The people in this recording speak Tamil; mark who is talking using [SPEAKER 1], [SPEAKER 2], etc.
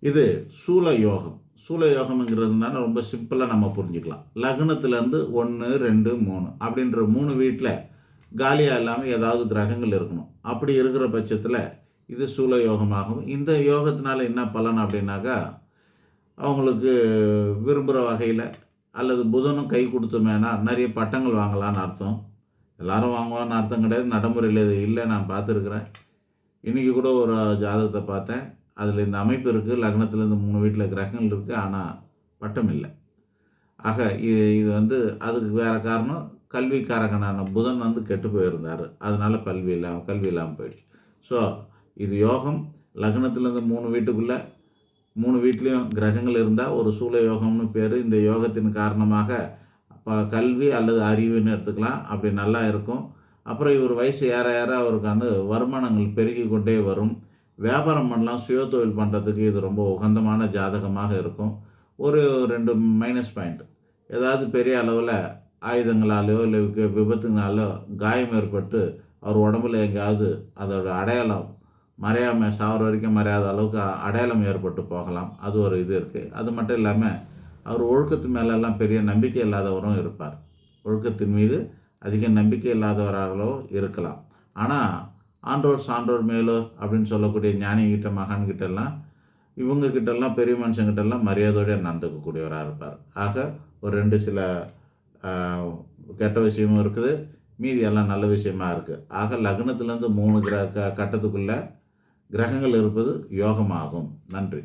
[SPEAKER 1] இது சூல யோகம். சூல யோகம்ங்கிறதுனால ரொம்ப சிம்பிளாக நம்ம புரிஞ்சுக்கலாம். லக்னத்திலேருந்து 1, 2, 3 அப்படின்ற 3 வீட்டில் காலியாக இல்லாமல் ஏதாவது கிரகங்கள் இருக்கணும். அப்படி இருக்கிற பட்சத்தில் இது சூல யோகமாகும். இந்த யோகத்தினால என்ன பலன் அப்படின்னாக்கா, அவங்களுக்கு விரும்புகிற வகையில் அல்லது புதனும் கை கொடுத்துமேனா நிறைய பட்டங்கள் வாங்கலான்னு அர்த்தம். எல்லாரும் வாங்குவான்னு அர்த்தம் கிடையாது. நடைமுறையில் இது இல்லை, நான் பார்த்துருக்குறேன். இன்றைக்கி கூட ஒரு ஜாதகத்தை பார்த்தேன். அதில் இந்த அமைப்பு இருக்குது. லக்னத்திலேருந்து 3 வீட்டில் கிரகங்கள் இருக்குது. ஆனால் பட்டம் இல்லை. ஆக இது அதுக்கு வேறு காரணம், கல்விக்காரகனான புதன் கெட்டு போயிருந்தார். அதனால் கல்வி இல்லாமல் போயிடுச்சு. ஸோ இது யோகம். லக்னத்திலேருந்து 3 வீட்டுக்குள்ளே 3 வீட்லேயும் கிரகங்கள் இருந்தால் ஒரு சூல யோகம்னு பேர். இந்த யோகத்தின் காரணமாக கல்வி அல்லது அறிவுன்னு எடுத்துக்கலாம். அப்படி நல்லா இருக்கும். அப்புறம் இவர் வயசு ஏற ஏற அவருக்கு வருமானங்கள் பெருகி கொண்டே வரும். வியாபாரம் பண்ணலாம், சுய தொழில் பண்ணுறதுக்கு இது ரொம்ப உகந்தமான ஜாதகமாக இருக்கும். ஒரு 2 மைனஸ் பாயிண்ட், ஏதாவது பெரிய அளவில் ஆயுதங்களாலேயோ இல்லை விபத்துங்களாலோ காயம் ஏற்பட்டு அவர் உடம்புல எங்கேயாவது அதோட அடையாளம் மறையாமல் சாகிற வரைக்கும் மறையாத அளவுக்கு அடையாளம் ஏற்பட்டு போகலாம். அது ஒரு இது இருக்குது. அது மட்டும் இல்லாமல் அவர் ஒழுக்கத்து மேலெல்லாம் பெரிய நம்பிக்கை இல்லாதவரும் இருப்பார். ஒழுக்கத்தின் மீது அதிக நம்பிக்கை இல்லாதவராகளோ இருக்கலாம். ஆனால் ஆன்றோர் சான்றோர் மேலோர் அப்படின்னு சொல்லக்கூடிய ஞானிகிட்ட மகான்கிட்டெல்லாம் இவங்கக்கிட்டெல்லாம் பெரிய மனுஷங்கிட்டெல்லாம் மரியாதையோடு நடந்துக்கக்கூடியவராக இருப்பார். ஆக ஒரு 2 சில கெட்ட விஷயமும் இருக்குது, மீதி எல்லாம் நல்ல விஷயமா இருக்குது. ஆக லக்னத்திலேருந்து 3 கட்டத்துக்குள்ளே கிரகங்கள் இருப்பது யோகமாகும். நன்றி.